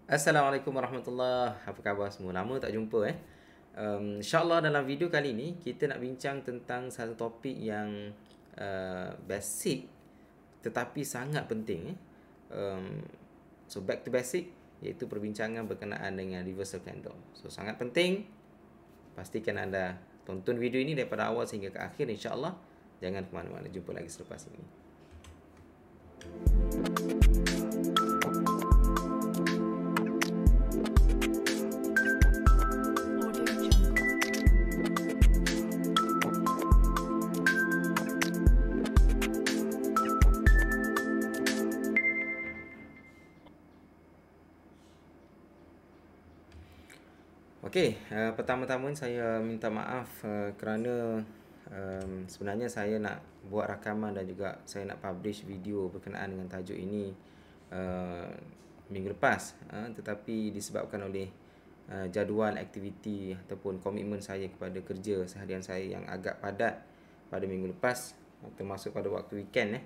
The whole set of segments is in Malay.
Assalamualaikum warahmatullahi. Apa khabar semua? Lama tak jumpa InsyaAllah dalam video kali ni kita nak bincang tentang satu topik yang basic tetapi sangat penting. So back to basic, iaitu perbincangan berkenaan dengan reversal candle. So sangat penting. Pastikan anda tonton video ini daripada awal sehingga ke akhir insyaAllah. Jangan ke mana-mana. Jumpa lagi selepas ini. Okey, pertama-tama saya minta maaf kerana sebenarnya saya nak buat rakaman dan juga saya nak publish video berkenaan dengan tajuk ini minggu lepas, tetapi disebabkan oleh jadual aktiviti ataupun komitmen saya kepada kerja seharian saya yang agak padat pada minggu lepas, termasuk pada waktu weekend,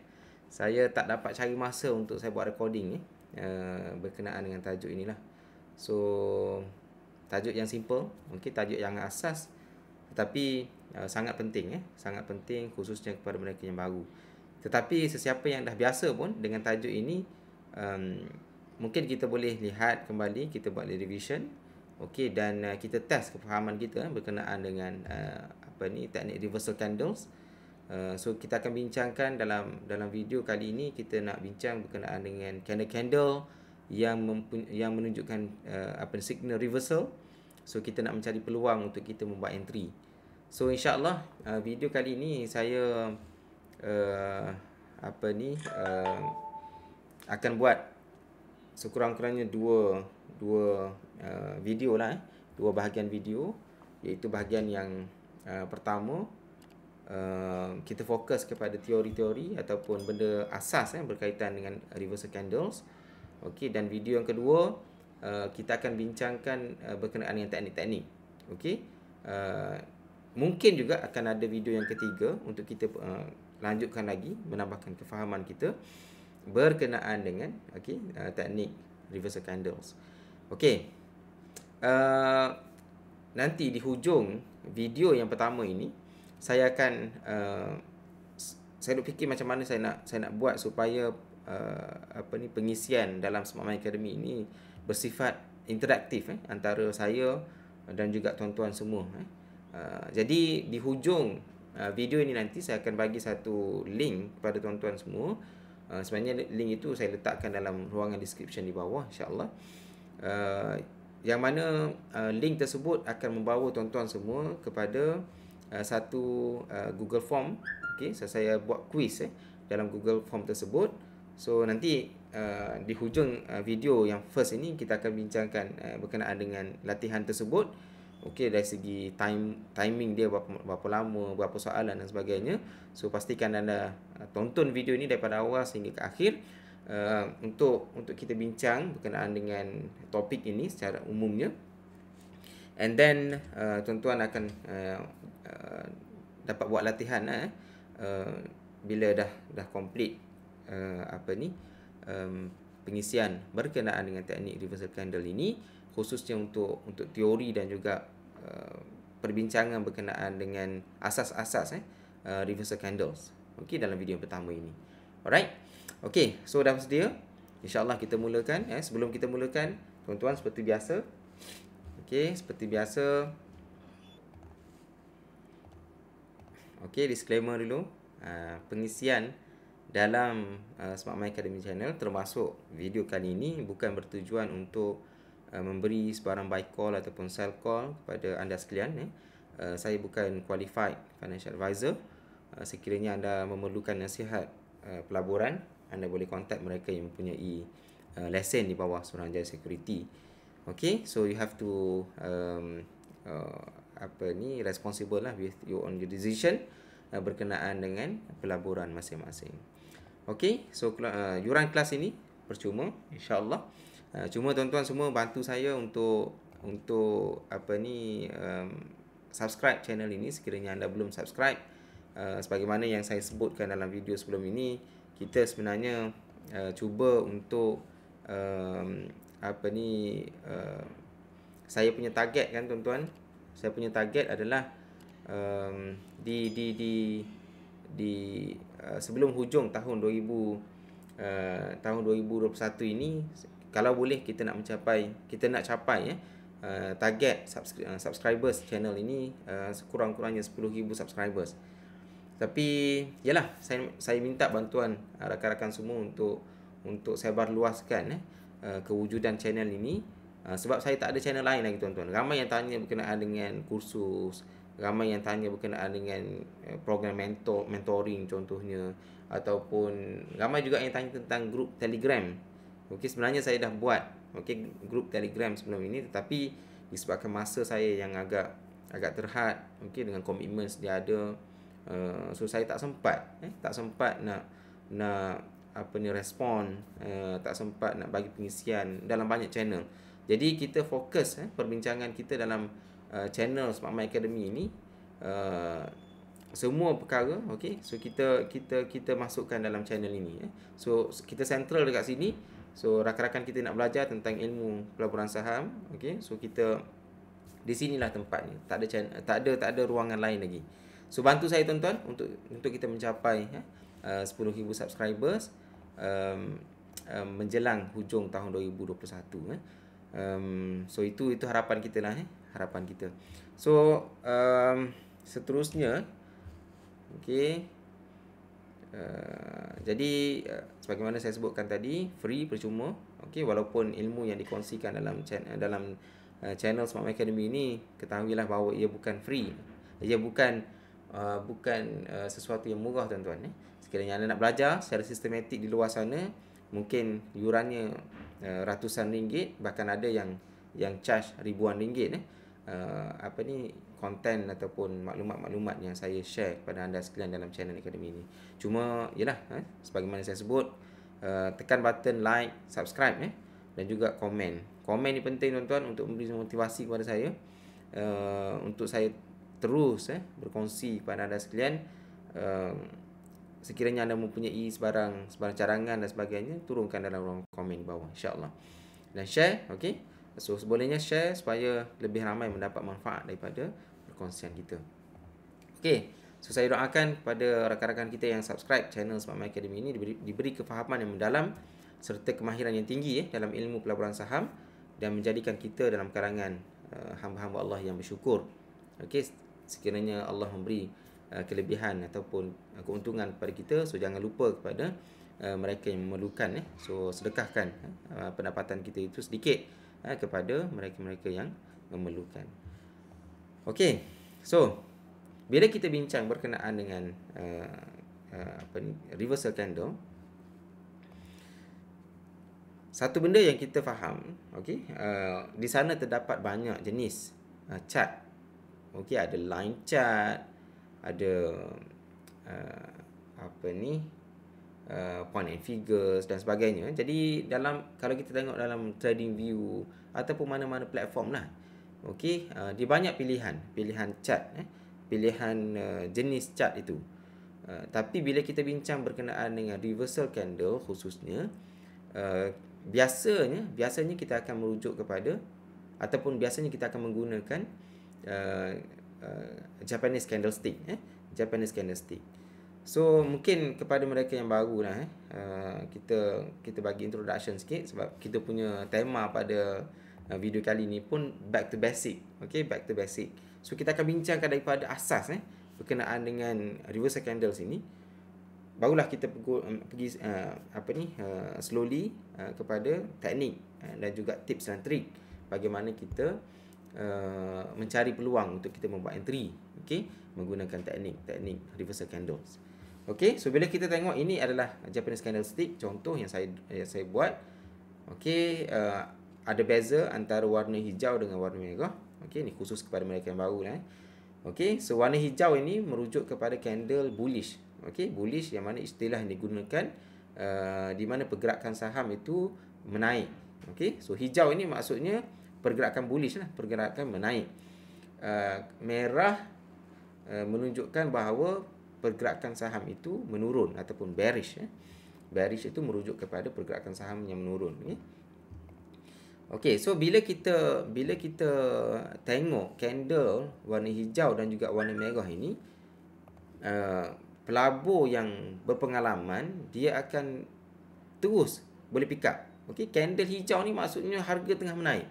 saya tak dapat cari masa untuk saya buat recording berkenaan dengan tajuk inilah. So tajuk yang simple, mungkin tajuk yang asas, tetapi sangat penting, sangat penting khususnya kepada mereka yang baru. Tetapi sesiapa yang dah biasa pun dengan tajuk ini, mungkin kita boleh lihat kembali, kita buat revision, okey, dan kita test kefahaman kita berkenaan dengan teknik reversal candles. So kita akan bincangkan dalam video kali ini, kita nak bincang berkenaan dengan candle-candle yang menunjukkan signal reversal. So kita nak mencari peluang untuk kita membuat entry. So insyaAllah video kali ini saya akan buat sekurang-kurangnya dua video lah, dua bahagian video, iaitu bahagian yang pertama, kita fokus kepada teori-teori ataupun benda asas berkaitan dengan reversal candles. Okey, dan video yang kedua kita akan bincangkan berkenaan dengan teknik-teknik. Okey, mungkin juga akan ada video yang ketiga untuk kita lanjutkan lagi, menambahkan kefahaman kita berkenaan dengan teknik reversal candles. Okey, nanti di hujung video yang pertama ini saya akan saya fikir macam mana saya nak buat supaya pengisian dalam Smart Mind Academy ini bersifat interaktif antara saya dan juga tuan-tuan semua. Jadi di hujung video ini nanti saya akan bagi satu link kepada tuan-tuan semua. Sebenarnya link itu saya letakkan dalam ruangan description di bawah, insya-Allah. Yang mana link tersebut akan membawa tuan-tuan semua kepada satu Google Form. Okey, so saya buat quiz dalam Google Form tersebut. So nanti di hujung video yang first ini kita akan bincangkan berkenaan dengan latihan tersebut. Okey, dari segi timing dia berapa lama, berapa soalan dan sebagainya. So pastikan anda tonton video ini daripada awal sehingga ke akhir untuk kita bincang berkenaan dengan topik ini secara umumnya. And then tuan-tuan akan dapat buat latihan bila dah complete pengisian berkenaan dengan teknik reversal candle ini, khususnya untuk teori dan juga perbincangan berkenaan dengan asas-asas reversal candles. Okey, dalam video pertama ini. Alright. Okey, so dah bersedia? InsyaAllah kita mulakan. Sebelum kita mulakan, tuan-tuan seperti biasa. Okey, seperti biasa. Okey, disclaimer dulu. Pengisian dalam Smart Mind Academy channel termasuk video kali ini bukan bertujuan untuk memberi sebarang buy call ataupun sell call kepada anda sekalian. Saya bukan qualified financial advisor. Sekiranya anda memerlukan nasihat pelaburan, anda boleh contact mereka yang mempunyai lesen di bawah Suruhanjaya Security. Okay, so you have to responsible lah with your own decision berkenaan dengan pelaburan masing-masing. Okay, so yuran kelas ini percuma, insyaAllah. Cuma tuan-tuan semua bantu saya untuk subscribe channel ini sekiranya anda belum subscribe. Sebagaimana yang saya sebutkan dalam video sebelum ini, kita sebenarnya cuba untuk apa ni saya punya target kan tuan-tuan, saya punya target adalah di sebelum hujung tahun 2021 ini, kalau boleh kita nak capai target subscribers channel ini sekurang-kurangnya 10,000 subscribers. Tapi yalah, saya minta bantuan rakan-rakan semua untuk sebar luaskan kewujudan channel ini. Sebab saya tak ada channel lain lagi tuan-tuan. Ramai yang tanya berkenaan dengan kursus, ramai yang tanya berkenaan dengan program mentoring contohnya, ataupun ramai juga yang tanya tentang grup Telegram. Okey, sebenarnya saya dah buat grup Telegram sebelum ini, tetapi disebabkan masa saya yang agak terhad, dengan komitmen sedia ada, so saya tak sempat nak respon, tak sempat nak bagi pengisian dalam banyak channel. Jadi kita fokus perbincangan kita dalam channel Smart Mind Academy ini, semua perkara, so kita masukkan dalam channel ini. So kita sentral dekat sini. So rakan-rakan kita nak belajar tentang ilmu pelaburan saham, so kita di sinilah tempatnya. Tak ada ruangan lain lagi. So bantu saya tuan-tuan untuk kita mencapai 10,000 subscribers menjelang hujung tahun 2021. So itu harapan kita lah, harapan kita. So seterusnya, jadi sebagaimana saya sebutkan tadi, free, percuma. Walaupun ilmu yang dikongsikan dalam channel Smart Mind Academy ini, ketahuilah bahawa ia bukan free. Ia bukan sesuatu yang murah tuan-tuan. Sekiranya anda nak belajar secara sistematik di luar sana, mungkin yurannya ratusan ringgit, bahkan ada yang charge ribuan ringgit konten ataupun maklumat-maklumat yang saya share kepada anda sekalian dalam channel akademi ini. Cuma yalah, sebagaimana saya sebut, tekan button like, subscribe dan juga komen. Komen ni penting tuan-tuan untuk memberi motivasi kepada saya, untuk saya terus berkongsi kepada anda sekalian. Sekiranya anda mempunyai sebarang carangan dan sebagainya, turunkan dalam ruang komen bawah, insya-Allah. Dan share, so sebolehnya share supaya lebih ramai mendapat manfaat daripada perkongsian kita. So saya doakan pada rakan-rakan kita yang subscribe channel Smart Mind Academy ini diberi kefahaman yang mendalam serta kemahiran yang tinggi dalam ilmu pelaburan saham, dan menjadikan kita dalam kalangan hamba-hamba Allah yang bersyukur. Sekiranya Allah memberi kelebihan ataupun keuntungan kepada kita, so jangan lupa kepada mereka yang memerlukan, so sedekahkan pendapatan kita itu sedikit kepada mereka-mereka yang memerlukan. So bila kita bincang berkenaan dengan reversal candle, satu benda yang kita faham, di sana terdapat banyak jenis chart. Ada line chart, ada point and figures dan sebagainya. Jadi kalau kita tengok dalam TradingView ataupun mana-mana platform lah, dia banyak pilihan chart, pilihan jenis chart itu. Tapi bila kita bincang berkenaan dengan reversal candle khususnya, biasanya kita akan merujuk kepada, ataupun biasanya kita akan menggunakan Japanese candlestick. So mungkin kepada mereka yang baru lah, kita bagi introduction sikit, sebab kita punya tema pada video kali ni pun back to basic. Back to basic. So kita akan bincangkan daripada asas berkenaan dengan reversal candles ini. Barulah kita pergi slowly kepada teknik dan juga tips dan trik bagaimana kita mencari peluang untuk kita membuat entry, menggunakan teknik reversal candles. So bila kita tengok, ini adalah Japanese candlestick contoh yang saya buat. Ada beza antara warna hijau dengan warna merah. Ini khusus kepada mereka yang baru lah. So warna hijau ini merujuk kepada candle bullish. Bullish yang mana istilah yang digunakan di mana pergerakan saham itu menaik. So hijau ini maksudnya pergerakan bullish lah, pergerakan menaik. Merah menunjukkan bahawa pergerakan saham itu menurun ataupun bearish. Bearish itu merujuk kepada pergerakan saham yang menurun. Okey, so bila kita tengok candle warna hijau dan juga warna merah ini, pelabur yang berpengalaman dia akan terus boleh pick up. Okey, candle hijau ni maksudnya harga tengah menaik.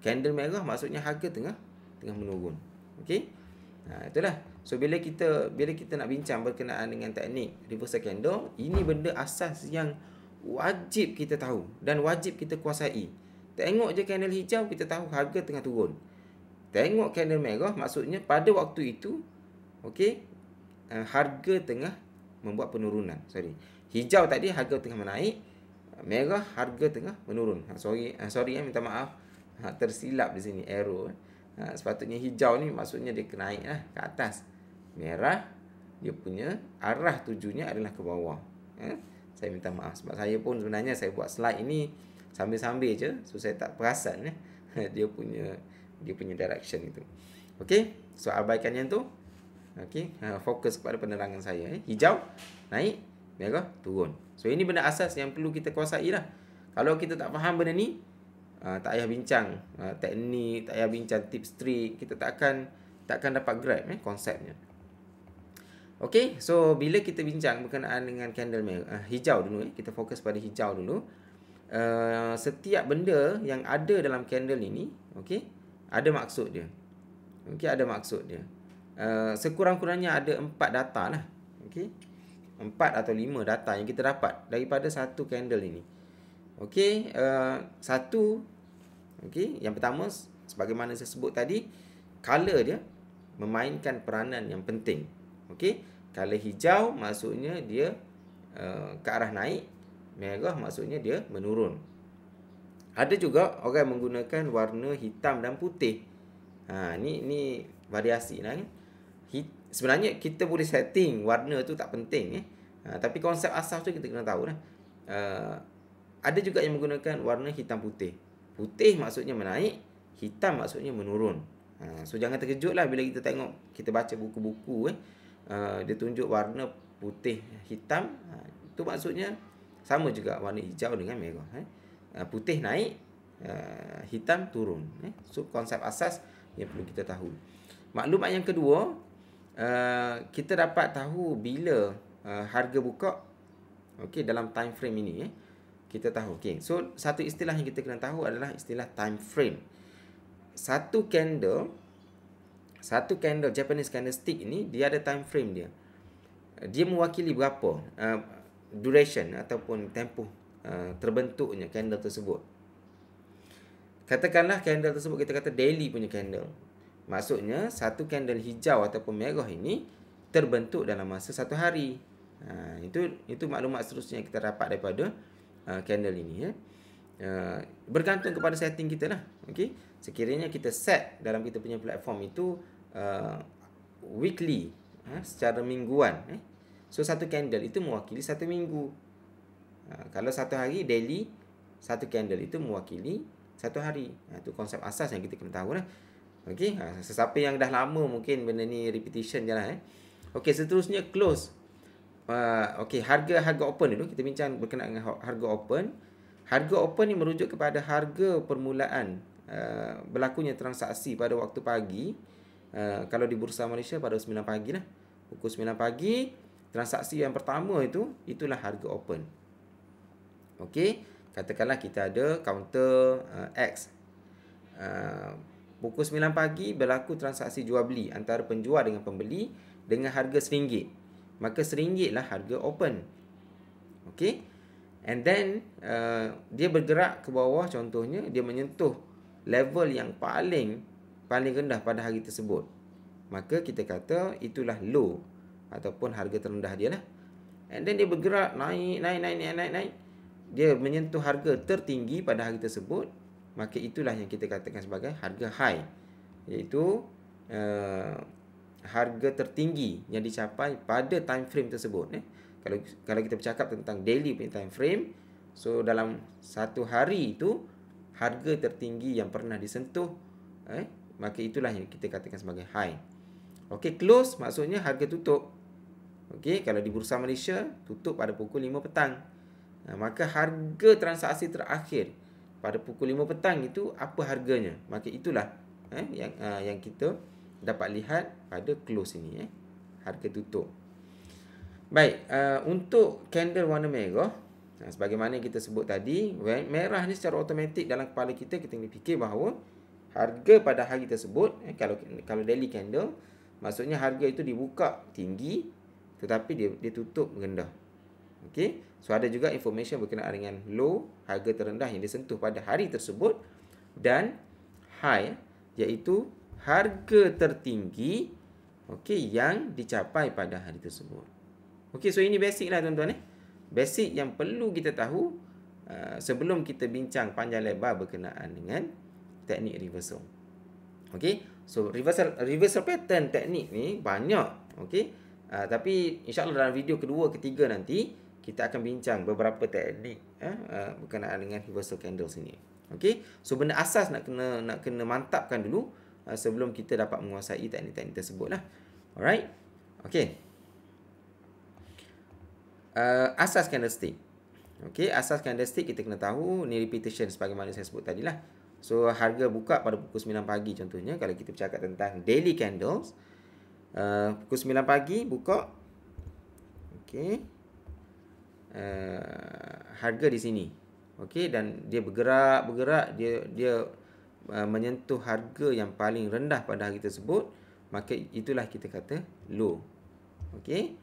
Candle merah maksudnya harga tengah menurun. Okey. Itulah. So bila kita nak bincang berkenaan dengan teknik reversal candle, ini benda asas yang wajib kita tahu dan wajib kita kuasai. Tengok je candle hijau, kita tahu harga tengah turun. Tengok candle merah, maksudnya pada waktu itu, okey, harga tengah membuat penurunan. Hijau tadi harga tengah menaik, merah harga tengah menurun. Sorry, minta maaf. Tersilap di sini arrow. Sepatutnya hijau ni maksudnya dia naik ke atas. Merah dia punya arah tujunya adalah ke bawah. Saya minta maaf sebab saya pun sebenarnya saya buat slide ini sambil-sambil je, so saya tak perasan dia punya direction itu. Okey, so abaikan yang tu. Okey, fokus kepada penerangan saya. Hijau naik, merah turun. So ini benda asas yang perlu kita kuasai lah. Kalau kita tak faham benda ni, tak payah bincang teknik, tak payah bincang tips trik, kita takkan dapat grab konsepnya. Okey, so bila kita bincang berkenaan dengan candle hijau dulu, kita fokus pada hijau dulu. Setiap benda yang ada dalam candle ini, okey, ada maksud dia. Okey, ada maksud dia. Sekurang-kurangnya ada 4 data lah. Okey, 4 atau 5 data yang kita dapat daripada satu candle ini. Okey, satu, okey, yang pertama sebagaimana saya sebut tadi, color dia memainkan peranan yang penting. Okey, color hijau maksudnya dia ke arah naik, merah maksudnya dia menurun. Ada juga orang menggunakan warna hitam dan putih. Ni variasi lah. Sebenarnya kita boleh setting warna tu tak penting tapi konsep asas tu kita kena tahu lah. Ada juga yang menggunakan warna hitam putih. Putih maksudnya menaik, hitam maksudnya menurun. So jangan terkejut lah bila kita baca buku-buku dia tunjuk warna putih hitam, itu maksudnya sama juga warna hijau dengan merah. Putih naik, hitam turun. So konsep asas yang perlu kita tahu. Maklumat yang kedua, kita dapat tahu bila harga buka, okey, dalam time frame ini kita tahu. Okey, so satu istilah yang kita kena tahu adalah istilah time frame. Satu candle Japanese candlestick ini dia ada time frame dia. Dia mewakili berapa duration ataupun tempoh terbentuknya candle tersebut. Katakanlah candle tersebut kita kata daily punya candle. Maksudnya satu candle hijau ataupun merah ini terbentuk dalam masa 1 hari. Itu maklumat seterusnya yang kita dapat daripada candle ini. Bergantung kepada setting kita lah. Okay? Sekiranya kita set dalam kita punya platform itu weekly, secara mingguan. So satu candle itu mewakili 1 minggu. Kalau 1 hari daily, satu candle itu mewakili 1 hari. Itu konsep asas yang kita kena tahu lah. Okey, sesiapa yang dah lama mungkin benda ni repetition je lah. Okey, seterusnya close. Okey, harga open dulu. Kita bincang berkenaan dengan harga open. Harga open ni merujuk kepada harga permulaan berlakunya transaksi pada waktu pagi. Kalau di Bursa Malaysia pada 9 pagi lah. Pukul 9 pagi, transaksi yang pertama itulah harga open. Okey, katakanlah kita ada kaunter X. Pukul 9 pagi berlaku transaksi jual beli antara penjual dengan pembeli dengan harga RM1. Maka RM1 lah harga open. Okey. And then dia bergerak ke bawah, contohnya dia menyentuh level yang paling rendah pada hari tersebut. Maka kita kata itulah low ataupun harga terendah dia lah. And then dia bergerak naik. Dia menyentuh harga tertinggi pada hari tersebut. Maka itulah yang kita katakan sebagai harga high, iaitu harga tertinggi yang dicapai pada time frame tersebut. Kalau kita bercakap tentang daily punya time frame, so dalam 1 hari itu harga tertinggi yang pernah disentuh, maka itulah yang kita katakan sebagai high. Okey, close maksudnya harga tutup. Okey, kalau di Bursa Malaysia tutup pada pukul 5 petang. Maka harga transaksi terakhir pada pukul 5 petang itu apa harganya. Maka itulah yang kita dapat lihat pada close ini, harga tutup. Baik, untuk candle warna merah, sebagaimana kita sebut tadi, merah ni secara automatik dalam kepala kita kena fikir bahawa harga pada hari tersebut, kalau daily candle, maksudnya harga itu dibuka tinggi tetapi dia tutup rendah. Okey, so ada juga information berkenaan dengan low, harga terendah yang disentuh pada hari tersebut, dan high, iaitu harga tertinggi yang dicapai pada hari tersebut. Okey, so ini basic lah tuan-tuan. Basic yang perlu kita tahu sebelum kita bincang panjang lebar berkenaan dengan teknik reversal. Okey, so reversal pattern teknik ni banyak. Okey, tapi insyaAllah dalam video kedua, ketiga nanti kita akan bincang beberapa teknik berkenaan dengan reversal candles ini. Okey, so benda asas nak kena mantapkan dulu sebelum kita dapat menguasai teknik-teknik tersebut lah. Alright. Okey. Asas candlestick. Okey, asas candlestick kita kena tahu ni repetition sebagaimana saya sebut tadi lah. So harga buka pada pukul 9 pagi contohnya, kalau kita bercakap tentang daily candles, pukul 9 pagi buka. Okey. Harga di sini. Okey, dan dia bergerak dia menyentuh harga yang paling rendah pada hari tersebut, maka itulah kita kata low. Okey.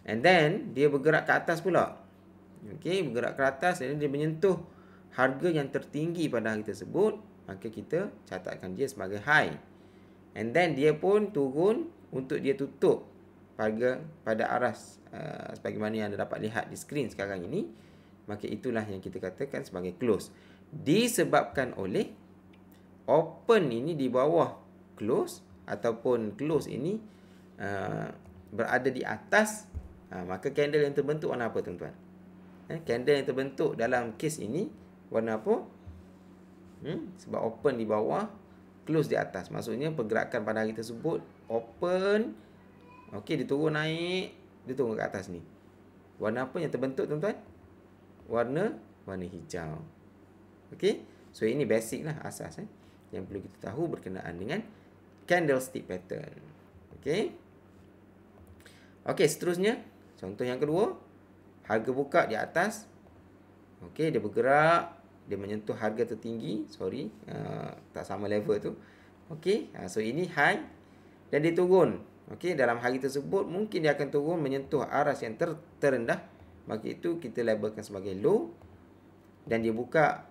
And then dia bergerak ke atas pula. Okey, bergerak ke atas dan dia menyentuh harga yang tertinggi pada hari tersebut, maka kita catatkan dia sebagai high. And then dia pun turun untuk dia tutup harga pada aras sebagaimana yang anda dapat lihat di skrin sekarang ini, maka itulah yang kita katakan sebagai close. Disebabkan oleh open ini di bawah close ataupun close ini berada di atas, maka candle yang terbentuk warna apa tuan-tuan? Candle yang terbentuk dalam case ini warna apa? Sebab open di bawah, close di atas. Maksudnya pergerakan pada hari tersebut open, okey, dia turun naik, dia turun ke atas ni. Warna apa yang terbentuk tuan-tuan? Warna hijau. Okey, so ini basic lah, asas yang perlu kita tahu berkenaan dengan candlestick pattern. Okey. Okey, seterusnya contoh yang kedua, harga buka di atas. Okey, dia bergerak, dia menyentuh harga tertinggi, tak sama level tu. Okey, so ini high dan dia turun. Okey, dalam hari tersebut mungkin dia akan turun menyentuh aras yang terendah, maka itu kita labelkan sebagai low. Dan dia buka,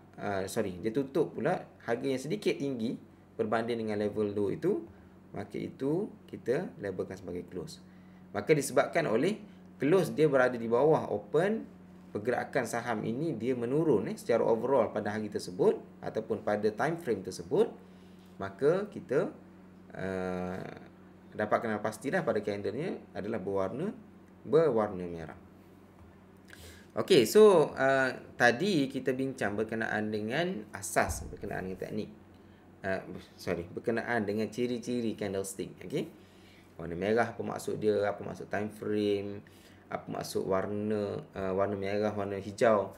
dia tutup pula harga yang sedikit tinggi berbanding dengan level low itu, maka itu kita labelkan sebagai close. Maka disebabkan oleh close dia berada di bawah open, pergerakan saham ini dia menurun secara overall pada hari tersebut ataupun pada time frame tersebut, maka kita dapat kenal pastilah pada candlenya adalah berwarna merah. Okey, so tadi kita bincang berkenaan dengan asas berkenaan dengan teknik. Berkenaan dengan ciri-ciri candlestick. Okey. Warna merah apa maksud dia, apa maksud time frame, apa maksud warna merah, warna hijau,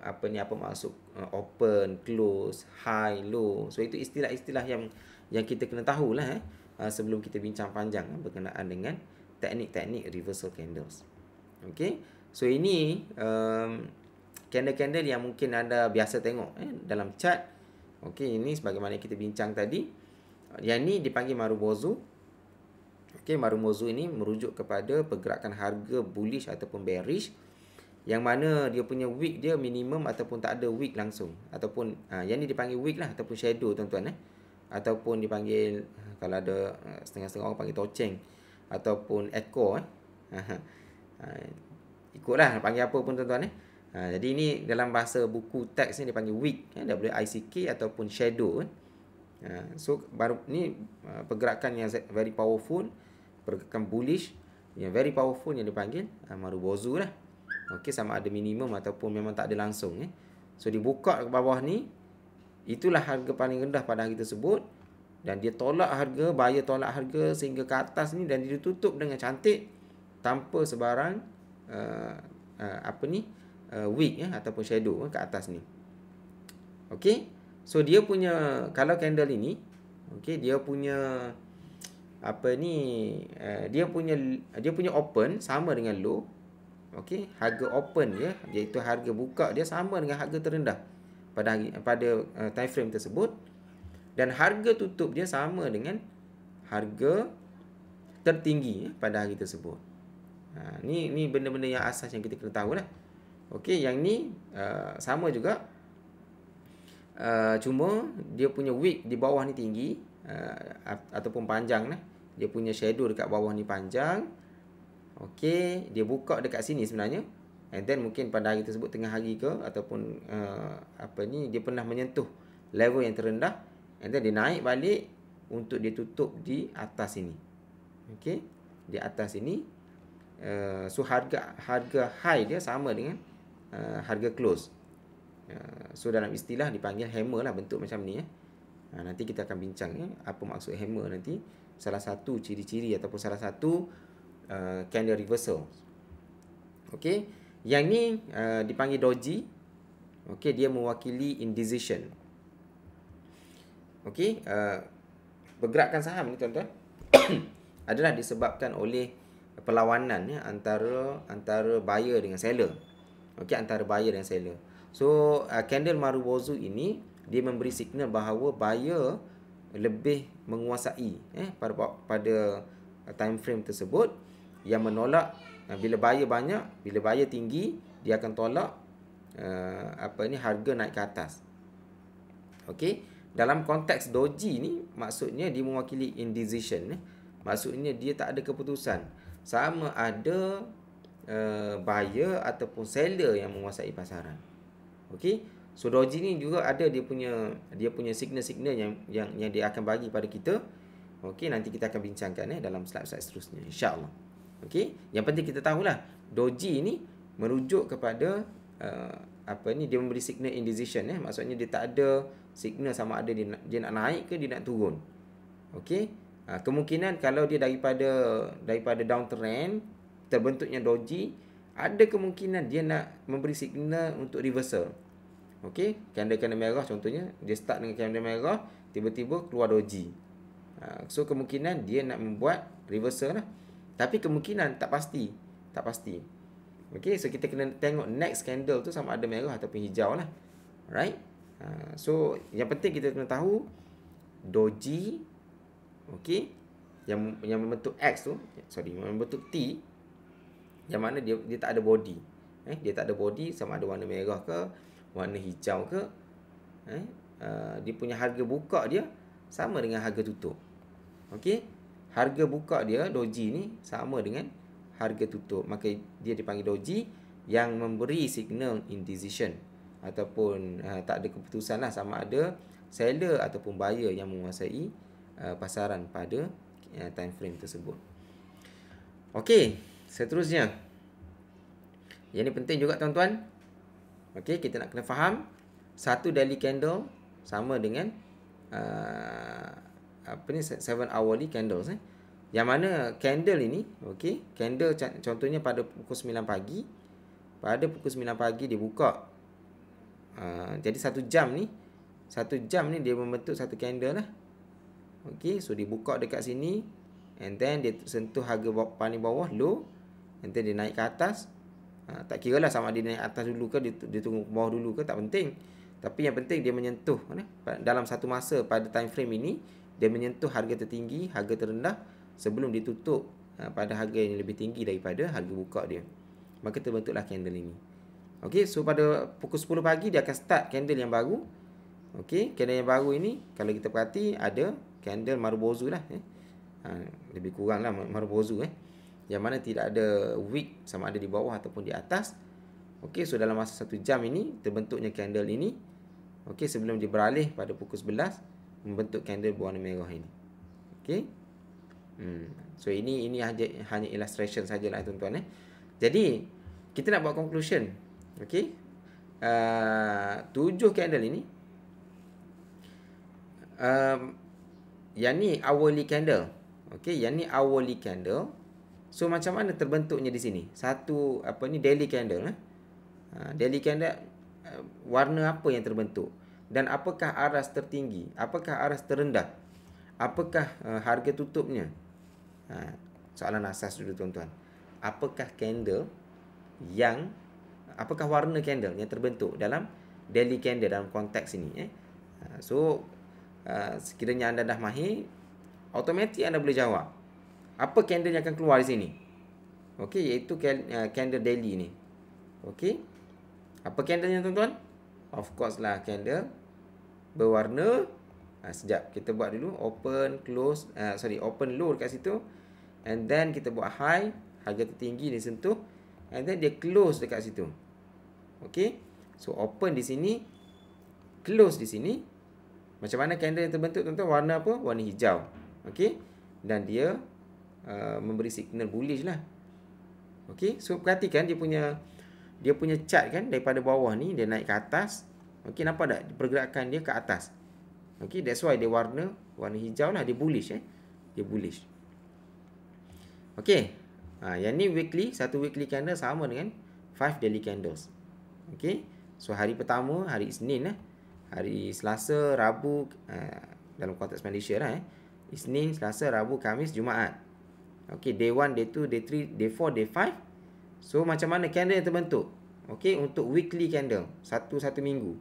apa maksud open, close, high, low. So itu istilah-istilah yang kita kena tahulah sebelum kita bincang panjang berkenaan dengan teknik-teknik reversal candles. Okey. So ini candle-candle yang mungkin anda biasa tengok dalam chart. Okey, ini sebagaimana kita bincang tadi. Yang ni dipanggil Marubozu. Okey, Marubozu ini merujuk kepada pergerakan harga bullish ataupun bearish, yang mana dia punya wick dia minimum ataupun tak ada wick langsung, ataupun yang ni dipanggil wick lah ataupun shadow tuan-tuan ataupun dipanggil, kalau ada setengah-setengah orang panggil toceng ataupun echo ikutlah panggil apa pun tuan-tuan jadi ini dalam bahasa buku teks ni dipanggil wick, WICK ataupun shadow. So baru ni pergerakan yang very powerful, pergerakan bullish yang very powerful yang dipanggil Marubozu lah. Okey, sama ada minimum ataupun memang tak ada langsung. So dibuka ke bawah ni, itulah harga paling rendah pada hari tersebut, dan dia tolak harga, buyer tolak harga sehingga ke atas ni, dan dia tutup dengan cantik tanpa sebarang wick ataupun shadow ke atas ni. Okey. So dia punya, kalau candle ini, okey, dia punya apa ni, dia punya open sama dengan low. Okey, harga open dia, iaitu harga buka dia sama dengan harga terendah pada time frame tersebut, dan harga tutup dia sama dengan harga tertinggi pada hari tersebut. Ni benda-benda yang asas yang kita kena tahu lah. Okey, yang ni sama juga, cuma dia punya wick di bawah ni tinggi, ataupun panjang lah. Dia punya shadow dekat bawah ni panjang. Okey, dia buka dekat sini sebenarnya. And then mungkin pada hari tersebut, tengah hari ke, ataupun dia pernah menyentuh level yang terendah, and then dia naik balik untuk dia tutup di atas ini. Okey, di atas ini. So harga high dia sama dengan harga close. So dalam istilah dipanggil hammer lah, bentuk macam ni. Nanti kita akan bincang apa maksud hammer nanti. Salah satu ciri-ciri ataupun salah satu candle reversal. Okey, yang ni dipanggil doji. Okey, dia mewakili indecision. Okey, pergerakan saham ni tuan-tuan adalah disebabkan oleh perlawanan antara buyer dengan seller. Okey, antara buyer dan seller. So candle Marubozu ini dia memberi signal bahawa buyer lebih menguasai pada time frame tersebut, yang menolak bila buyer banyak, bila buyer tinggi, dia akan tolak harga naik ke atas. Okey, dalam konteks doji ni maksudnya dia mewakili indecision. Maksudnya dia tak ada keputusan sama ada buyer ataupun seller yang menguasai pasaran. Okey, so doji ni juga ada dia punya signal-signal yang dia akan bagi pada kita. Okey, nanti kita akan bincangkan dalam slide-slide seterusnya, insya-Allah. Okey, yang penting kita tahulah doji ni merujuk kepada dia memberi signal indecision. Maksudnya dia tak ada signal sama ada dia nak naik ke dia nak turun. Okey, kemungkinan kalau dia daripada downtrend terbentuknya doji, ada kemungkinan dia nak memberi signal untuk reversal. Okey, candle merah contohnya, dia start dengan candle merah, tiba-tiba keluar doji. So kemungkinan dia nak membuat reversal lah. Tapi kemungkinan tak pasti. Okey, so kita kena tengok next candle tu sama ada merah ataupun hijau lah. Alright. So yang penting kita kena tahu doji, okey, yang membentuk X tu, membentuk T, yang mana dia tak ada body. Dia tak ada body, sama ada warna merah ke, warna hijau ke. Dia punya harga buka dia sama dengan harga tutup. Okey, harga buka dia doji ni sama dengan harga tutup, maka dia dipanggil doji yang memberi signal indecision ataupun tak ada keputusan lah sama ada seller ataupun buyer yang menguasai pasaran pada time frame tersebut. Okey, seterusnya, yang ni penting juga tuan-tuan. Okey, kita nak kena faham satu daily candle sama dengan 7 hourly candles. Yang mana candle ini, okey, candle contohnya pada pukul 9 pagi. Pada pukul 9 pagi dia buka. Jadi 1 jam ni dia membentuk satu candle lah. Okey, so dia buka dekat sini, and then dia sentuh harga paling bawah low, and then dia naik ke atas. Tak kira lah sama dia naik atas dulu ke dia turun ke bawah dulu ke, tak penting. Tapi yang penting dia menyentuh dalam satu masa pada time frame ini, dia menyentuh harga tertinggi, harga terendah sebelum ditutup pada harga yang lebih tinggi daripada harga buka dia. Maka terbentuklah candle ini. Okey, so pada pukul 10 pagi dia akan start candle yang baru. Okey, candle yang baru ini kalau kita perhati ada candle Marubozu lah. Lebih kurang lah Marubozu yang mana tidak ada wick sama ada di bawah ataupun di atas. Okey, so dalam masa 1 jam ini terbentuknya candle ini. Okey, sebelum dia beralih pada pukul 11 membentuk candle berwarna merah ini. Okey. So ini hanya illustration sajalah tuan-tuan. Jadi kita nak buat conclusion. Okey. 7 candle ini, yang ni hourly candle. Okey, yang ni hourly candle. So macam mana terbentuknya di sini? Satu daily candle. Daily candle, warna apa yang terbentuk? dan apakah aras tertinggi, apakah aras terendah, apakah harga tutupnya. Soalan asas dulu tuan-tuan. Apakah candle yang apakah warna candle yang terbentuk dalam daily candle dalam konteks ini So sekiranya anda dah mahir, automatik anda boleh jawab apa candle yang akan keluar di sini. Okey, iaitu candle daily ni. Okey, apa candlenya tuan-tuan? Of course lah candle berwarna. Sekejap, kita buat dulu open close, open low dekat situ, and then kita buat high, harga tertinggi disentuh, and then dia close dekat situ. Okey, so open di sini, close di sini. Macam mana candle yang terbentuk tuan-tuan? Warna apa? Warna hijau. Okey, dan dia memberi signal bullish lah. Okey, so perhatikan dia punya chart kan, daripada bawah ni dia naik ke atas. Okey, nampak tak pergerakan dia ke atas? Okey, that's why dia warna hijau lah, dia bullish Dia bullish. Okey. Yang ni weekly, satu weekly candle sama dengan 5 daily candles. Okey. So hari pertama hari Isnin hari Selasa, Rabu dalam konteks Malaysia lah Isnin, Selasa, Rabu, Khamis, Jumaat. Okey, day 1, day 2, day 3, day 4, day 5. So macam mana candle yang terbentuk? Okey, untuk weekly candle, satu minggu.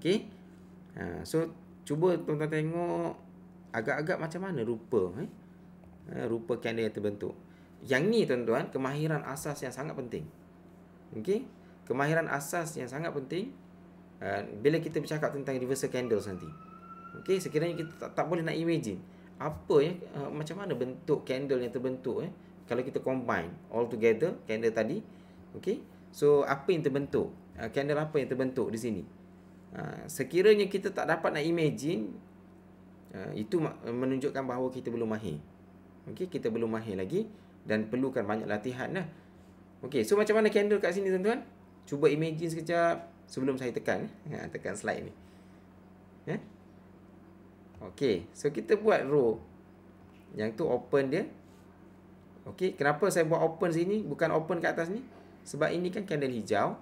Okey. So cuba tuan-tuan tengok agak-agak macam mana rupa rupa candle yang terbentuk. Yang ni tuan-tuan, kemahiran asas yang sangat penting. Okey, kemahiran asas yang sangat penting bila kita bercakap tentang reversal candles nanti. Okey, sekiranya kita tak boleh nak imagine apa macam mana bentuk candle yang terbentuk kalau kita combine all together candle tadi. Okey, so apa yang terbentuk, candle apa yang terbentuk di sini. Sekiranya kita tak dapat nak imagine, itu menunjukkan bahawa kita belum mahir. Okey, kita belum mahir lagi dan perlukan banyak latihan lah. Okey, so macam mana candle kat sini tuan-tuan? Cuba imagine sekejap sebelum saya tekan tekan slide ni. Okey, so kita buat row yang tu open dia. Okey, kenapa saya buat open sini bukan open kat atas ni? Sebab ini kan candle hijau.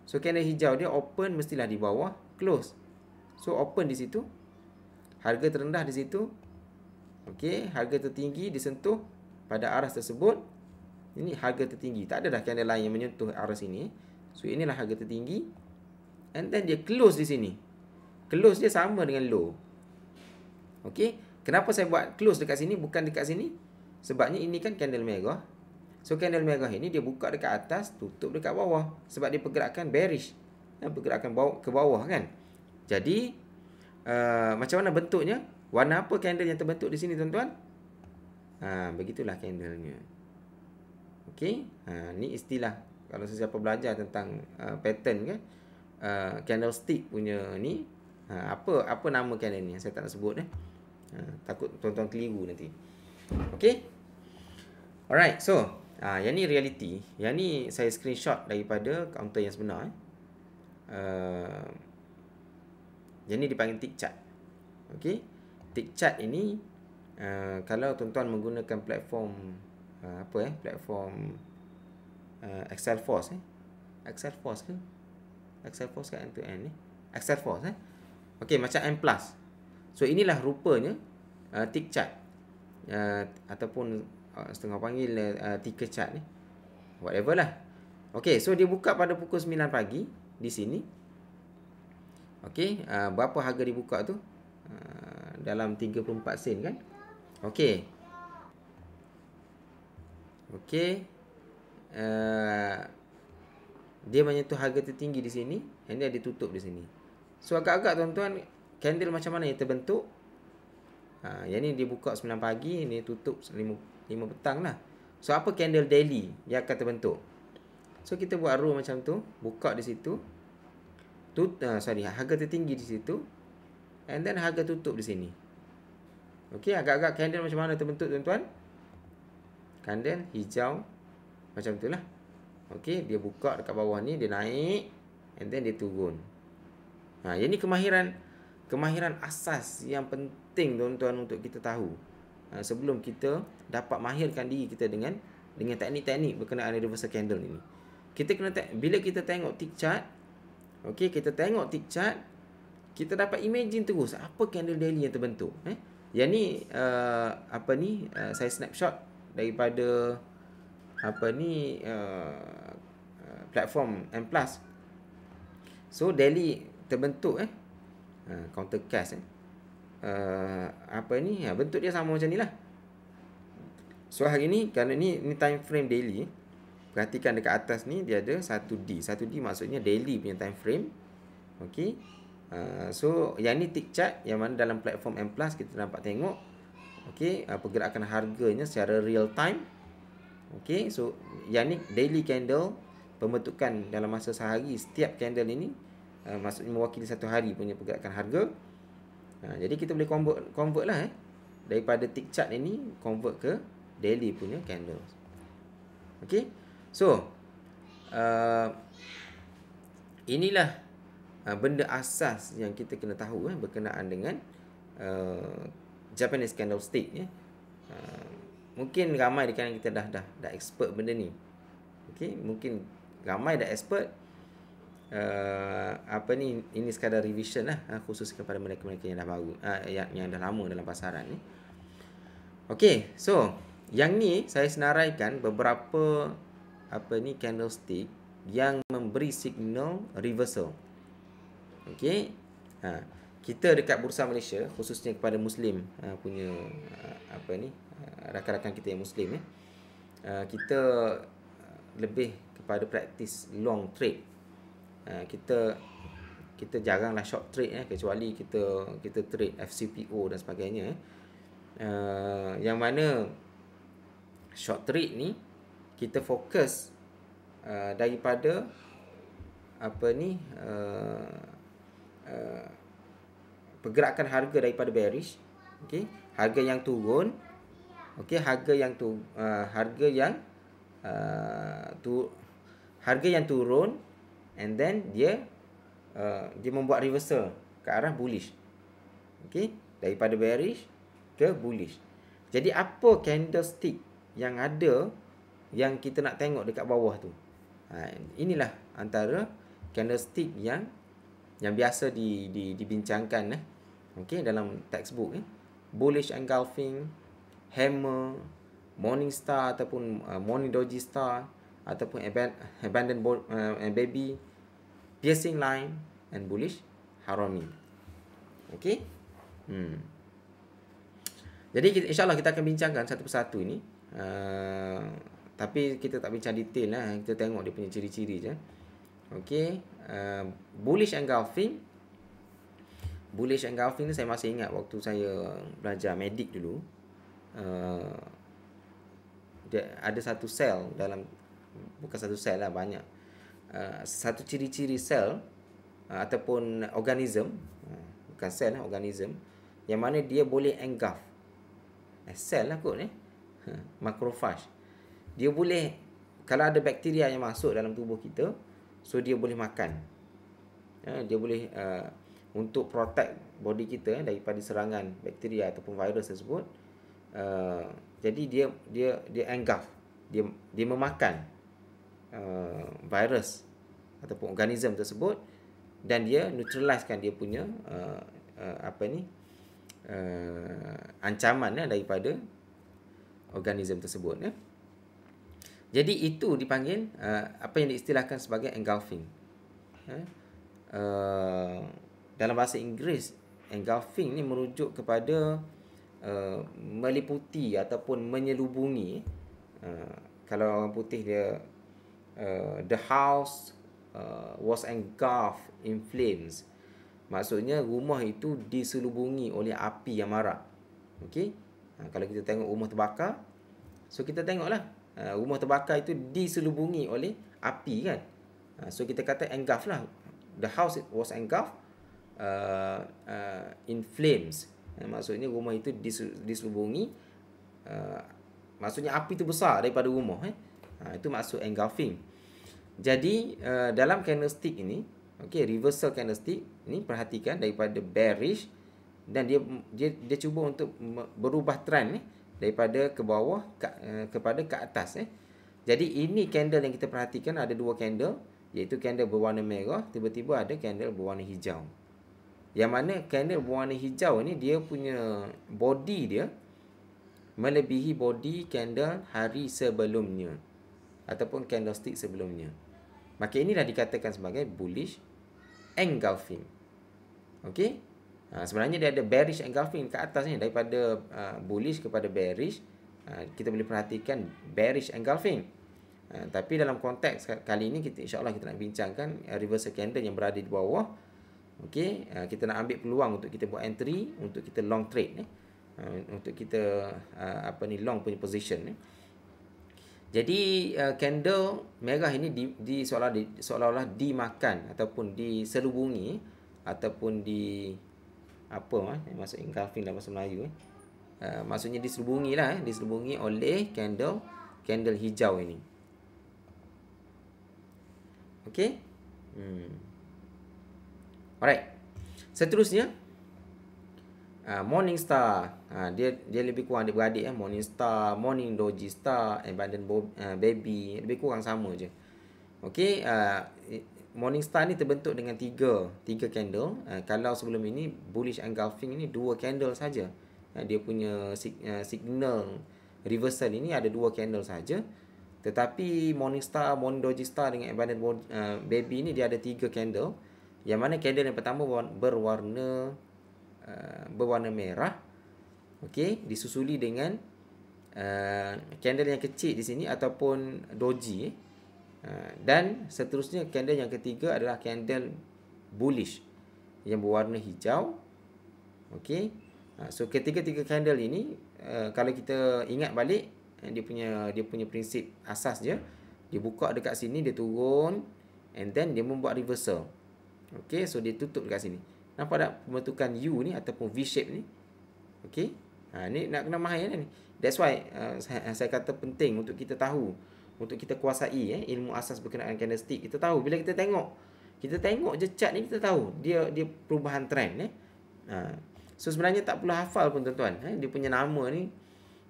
So candle hijau dia open mestilah di bawah, close. So open di situ, harga terendah di situ. Okey, harga tertinggi disentuh pada aras tersebut. Ini harga tertinggi. Tak ada dah candle lain yang menyentuh aras ini. So inilah harga tertinggi. And then dia close di sini. Close dia sama dengan low. Okey, kenapa saya buat close dekat sini bukan dekat sini? Sebabnya ini kan candle merah. So candle merah ini dia buka dekat atas, tutup dekat bawah. Sebab dia pergerakan bearish. Pergerakan ke bawah kan. Jadi macam mana bentuknya? Warna apa candle yang terbentuk di sini tuan-tuan? Begitulah candlenya. Okey, ni istilah kalau sesiapa belajar tentang pattern kan, candlestick punya ni, apa nama candle ni? Saya tak nak sebut takut tuan-tuan keliru nanti. Okey. Alright, so yang ni reality. Yang ni saya screenshot daripada kaunter yang sebenar. Yang ni dipanggil tick chart. Okey. Tick chart ini kalau tuan-tuan menggunakan platform platform Excel Force Excel Force ke? Excel Force ke end to end ni? Excel Force Okey, macam M+. So inilah rupanya tick chart ataupun setengah panggil ticker chart ni. Whatever lah. Okey, so dia buka pada pukul 9 pagi di sini. Okey, berapa harga dibuka tu? Dalam 34 sen kan? Okey. Okey. Dia menyentuh harga tertinggi di sini, and dia ditutup di sini. So agak-agak tuan-tuan, candle macam mana yang terbentuk? Yang ni dia buka 9 pagi, ni tutup 5 petang lah. So apa candle daily yang akan terbentuk? So kita buat row macam tu, buka di situ. Harga tertinggi di situ. And then harga tutup di sini. Okey, agak-agak candle macam mana terbentuk tuan-tuan? Candle hijau macam itulah. Okey, dia buka dekat bawah ni, dia naik and then dia turun. Yang ni kemahiran asas yang penting tuan-tuan untuk kita tahu. Sebelum kita dapat mahirkan diri kita dengan teknik-teknik berkenaan reversal candle ini. Kita kena bila kita tengok tick chart, okey, kita tengok tick chart, kita dapat imagine terus apa candle daily yang terbentuk. Yang ni saya snapshot daripada platform M+. So daily terbentuk counter cash bentuk dia sama macam ni lah. So hari ni kerana ni time frame daily, perhatikan dekat atas ni dia ada 1D. 1D maksudnya daily punya time frame. Okey. So yang ni tick chart yang mana dalam platform M+ kita nampak tengok pergerakan harganya secara real time. Okey, so yang ni daily candle, pembentukan dalam masa sehari setiap candle ini maksudnya mewakili satu hari punya pergerakan harga. Jadi kita boleh convert lah daripada tick chart ini convert ke daily punya candle. Okey. So inilah benda asas yang kita kena tahu berkenaan dengan Japanese candlestick mungkin ramai di kalangan kita dah expert benda ni. Okey, mungkin ramai dah expert. Ini sekadar revision lah, khusus kepada mereka-mereka yang dah baru, yang dah lama dalam pasaran ni. Okey, so yang ni saya senaraikan beberapa candlestick yang memberi signal reversal. Okey. Kita dekat Bursa Malaysia, khususnya kepada Muslim punya rakan-rakan kita yang Muslim kita lebih kepada praktis long trade. Kita jaranglah short trade kecuali kita trade FCPO dan sebagainya. Yang mana short trade ni kita fokus daripada pergerakan harga daripada bearish, harga yang turun, harga yang turun, and then dia membuat reversal ke arah bullish, daripada bearish ke bullish. Jadi apa candlestick yang ada yang kita nak tengok dekat bawah tu? Inilah antara candlestick yang biasa dibincangkan dalam textbook bullish engulfing, hammer, morning star ataupun morning doji star ataupun abandoned baby, piercing line, and bullish harami. Jadi insyaAllah kita akan bincangkan satu persatu ini. Tapi kita tak bincang detail lah. Kita tengok dia punya ciri-ciri je. Bullish engulfing ni saya masih ingat waktu saya belajar medik dulu. Dia ada satu sel dalam, bukan satu sel lah, banyak. Satu ciri-ciri sel ataupun organism, bukan sel lah, organism, yang mana dia boleh engulf. Sel lah kot macrophage. Dia boleh, kalau ada bakteria yang masuk dalam tubuh kita, so dia boleh makan. Dia boleh untuk protect body kita daripada serangan bakteria ataupun virus tersebut. Jadi dia engulf, dia memakan virus ataupun organism tersebut, dan dia neutralizekan dia punya ancaman daripada organism tersebut. Jadi itu dipanggil apa yang diistilahkan sebagai engulfing. Dalam bahasa Inggeris, engulfing ni merujuk kepada meliputi ataupun menyelubungi. Kalau orang putih dia the house was engulfed in flames. Maksudnya rumah itu diselubungi oleh api yang marak. Kalau kita tengok rumah terbakar, so kita tengoklah rumah terbakar itu diselubungi oleh api kan. So kita kata engulf lah. The house was engulfed in flames. Maksudnya rumah itu diselubungi, maksudnya api itu besar daripada rumah. Itu maksud engulfing. Jadi dalam candlestick ini, reversal candlestick ni, perhatikan daripada bearish, dan dia cuba untuk berubah trend daripada ke bawah kepada ke atas. Jadi ini candle yang kita perhatikan, ada dua candle, iaitu candle berwarna merah, tiba-tiba ada candle berwarna hijau. Yang mana candle berwarna hijau ni dia punya body dia melebihi body candle hari sebelumnya ataupun candlestick sebelumnya. Maka inilah dikatakan sebagai bullish engulfing. Okey. Sebenarnya dia ada bearish engulfing ke atas ni, daripada bullish kepada bearish. Kita boleh perhatikan bearish engulfing. Tapi dalam konteks kali ini insya-Allah kita nak bincangkan reversal candle yang berada di bawah. Okey, kita nak ambil peluang untuk kita buat entry, untuk kita long trade ni. Untuk kita long punya position ni. Jadi candle merah ini seolah-olah dimakan ataupun diselubungi ataupun maksud engulfing dalam bahasa Melayu maksudnya diselubungi oleh candle hijau ini. Okey. Alright. Seterusnya Morning Star. Dia lebih kurang adik-beradik Morning Star, Morning Doji Star, Abundant Baby, lebih kurang sama je. Okey, Morning Star ni terbentuk dengan tiga candle. Kalau sebelum ini bullish engulfing ini 2 candle saja. Dia punya signal reversal ini ada 2 candle saja. Tetapi Morning Star, Morning Doji Star dengan Abundant Baby ini dia ada 3 candle. Yang mana candle yang pertama berwarna merah. Okey, disusuli dengan candle yang kecil di sini ataupun doji. Dan seterusnya candle yang ketiga adalah candle bullish yang berwarna hijau. Okey. So ketiga-tiga candle ini kalau kita ingat balik dia punya prinsip asas dia. Dia buka dekat sini, dia turun and then dia membuat reversal. Okey, so dia tutup dekat sini. Nampak tak pembentukan U ni ataupun V shape ni? Okey. Ni nak kena mahir ni. That's why saya kata penting untuk kita tahu, untuk kita kuasai ilmu asas berkenaan candlestick. Kita tahu bila kita tengok je chart ni, kita tahu dia perubahan trend So sebenarnya tak perlu hafal pun tuan-tuan. Dia punya nama ni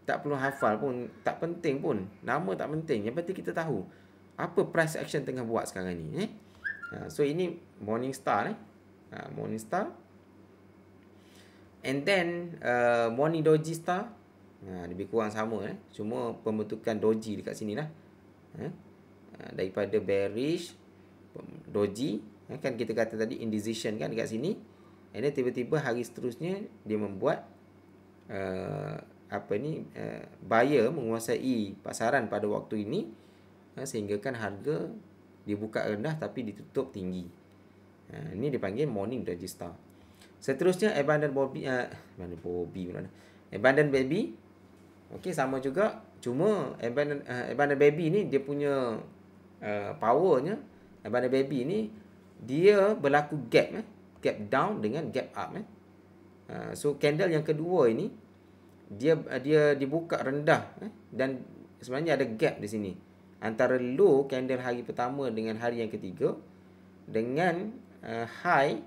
tak perlu hafal pun, tak penting pun. Nama tak penting. Yang penting kita tahu apa price action tengah buat sekarang ni. So ini Morning Star Morning Star. And then Morning Doji Star. Lebih kurang sama cuma pembentukan doji dekat sini lah. Daripada bearish doji, kan kita kata tadi indecision kan dekat sini. And then tiba-tiba hari seterusnya dia membuat buyer menguasai pasaran pada waktu ini, sehingga kan harga dibuka rendah tapi ditutup tinggi. Ini dipanggil Morning Doji Star. Seterusnya Abundant Baby. Okey, sama juga, cuma Abundant Baby ni dia punya powernya. Abundant Baby ni dia berlaku gap down dengan gap up. So candle yang kedua ini dia dibuka rendah dan sebenarnya ada gap di sini antara low candle hari pertama dengan hari yang ketiga dengan high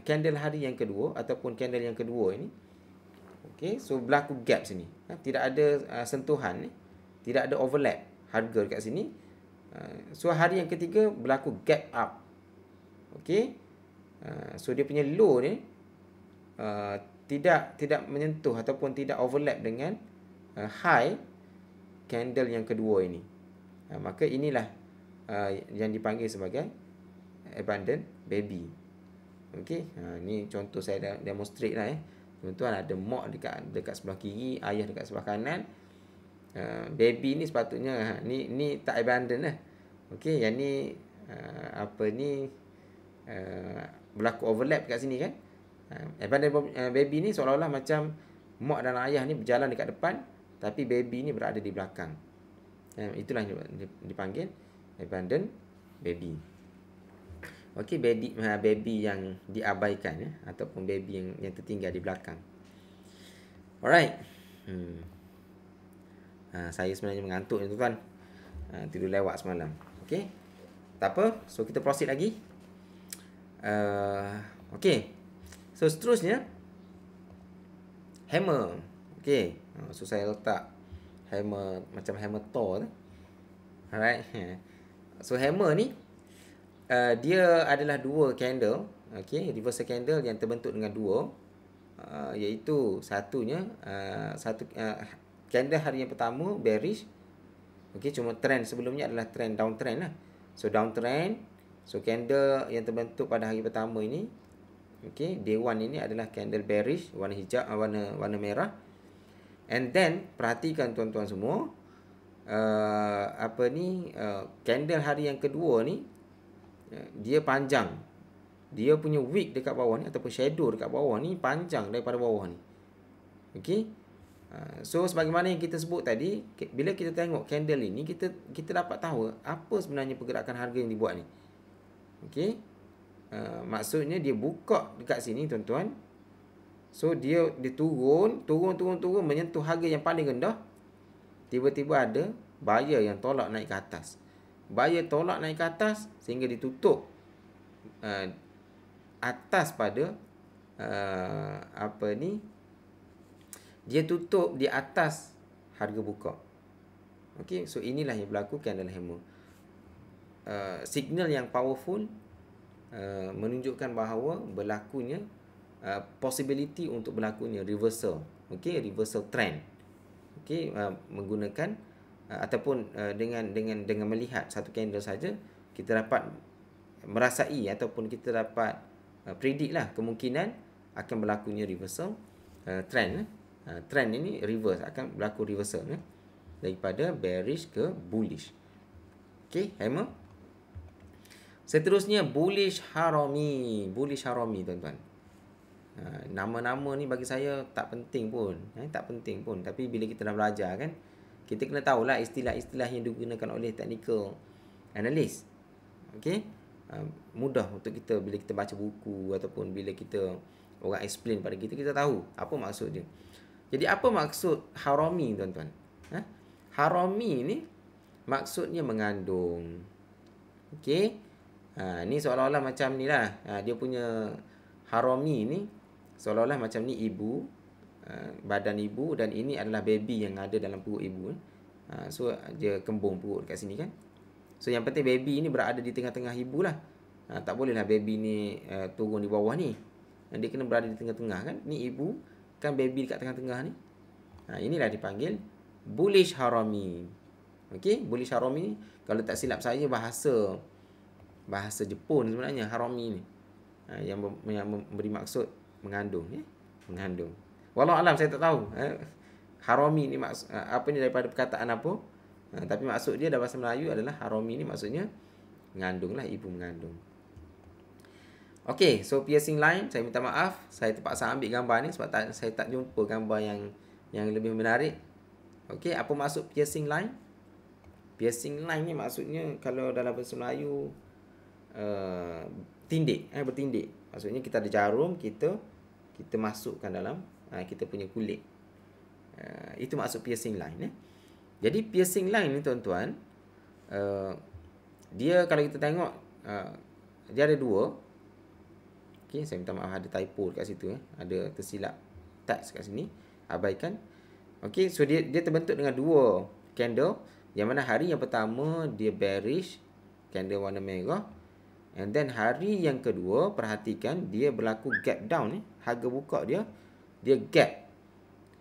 candle hari yang kedua ataupun candle yang kedua ini. Okey, so berlaku gap sini. Tidak ada sentuhan, tidak ada overlap harga dekat sini. So hari yang ketiga berlaku gap up. Okey. So dia punya low ni tidak menyentuh ataupun tidak overlap dengan high candle yang kedua ini. Maka inilah yang dipanggil sebagai Abundant Baby. Okey, ni contoh saya dah demonstrate lah. Tuan-tuan ada mak dekat sebelah kiri, ayah dekat sebelah kanan. Baby ni sepatutnya ni tak abundant lah. Okey, yang ni berlaku overlap kat sini kan. Abundant Baby ni seolah-olah macam mak dan ayah ni berjalan dekat depan, tapi baby ni berada di belakang. Itulah yang dipanggil Abundant Baby. Okey, baby yang diabaikan ataupun baby yang tertinggal di belakang. Alright. Saya sebenarnya mengantuk ni tuan. Tidur lewat semalam. Okey. Tak apa. So kita proceed lagi. Okey. So seterusnya hammer. Okey. So saya letak hammer macam hammer Thor tu. Alright. So hammer ni dia adalah dua candle, okey, reversal candle yang terbentuk dengan dua, iaitu satunya candle hari yang pertama bearish. Okey, cuma trend sebelumnya adalah trend downtrend lah. So downtrend, so candle yang terbentuk pada hari pertama ini, okey, day 1 ini adalah candle bearish warna hijau, warna merah. And then perhatikan tuan-tuan semua, candle hari yang kedua ni, dia panjang. Dia punya wick dekat bawah ni ataupun shadow dekat bawah ni panjang daripada bawah ni. Okey. So sebagaimana yang kita sebut tadi, bila kita tengok candle ini, kita dapat tahu apa sebenarnya pergerakan harga yang dibuat ni. Okey. Maksudnya dia buka dekat sini tuan-tuan. So dia turun menyentuh harga yang paling rendah. Tiba-tiba ada buyer yang tolak naik ke atas. Buyer tolak naik ke atas sehingga ditutup atas pada dia tutup di atas harga buka. Okey, so inilah yang berlaku candle hammer. Signal yang powerful, menunjukkan bahawa berlakunya possibility untuk berlakunya reversal. Okey, reversal trend. Okey, menggunakan ataupun dengan melihat satu candle saja, kita dapat merasai ataupun kita dapat predict lah kemungkinan akan berlakunya reversal trend. Trend ini reverse, akan berlaku reversal daripada bearish ke bullish. Okey, hammer. Seterusnya bullish harami. Bullish harami tuan-tuan. Nama-nama ni bagi saya tak penting pun. Tak penting pun. Tapi bila kita dah belajar kan, kita kena tahulah istilah-istilah yang digunakan oleh technical analyst. Okey. Mudah untuk kita bila kita baca buku ataupun bila kita orang explain pada kita, kita tahu apa maksud dia. Jadi apa maksud harami tuan-tuan? Harami ni maksudnya mengandung. Okey. Ni seolah-olah macam ni lah. Dia punya harami ni seolah-olah macam ni ibu, badan ibu, dan ini adalah baby yang ada dalam perut ibu. So dia kembung perut kat sini kan. So yang penting baby ni berada di tengah-tengah ibu lah. Tak bolehlah baby ni turun di bawah ni. Dia kena berada di tengah-tengah kan. Ni ibu, kan baby dekat tengah-tengah ni. Inilah dipanggil bullish harami. Okey, bullish harami ni kalau tak silap saya bahasa Jepun sebenarnya harami ni. Yang memberi maksud mengandung, mengandung. Walau alam saya tak tahu harami ni apa ni daripada perkataan apa. Tapi maksud dia dalam bahasa Melayu adalah harami ni maksudnya mengandung lah, ibu mengandung. Okey, so piercing line, saya minta maaf saya terpaksa ambil gambar ni sebab saya tak jumpa gambar yang lebih menarik. Okey, apa maksud piercing line? Piercing line ni maksudnya kalau dalam bahasa Melayu tindik, bertindik. Maksudnya kita ada jarum, kita masukkan dalam kita punya kulit. Itu maksud piercing line. Jadi piercing line ni tuan-tuan, dia kalau kita tengok dia ada dua. Okey, saya minta maaf ada typo kat situ. Ada tersilap teks kat sini. Abaikan. Okey, so dia terbentuk dengan dua candle. Yang mana hari yang pertama dia bearish, candle warna merah. And then hari yang kedua, perhatikan dia berlaku gap down. Harga buka dia gap.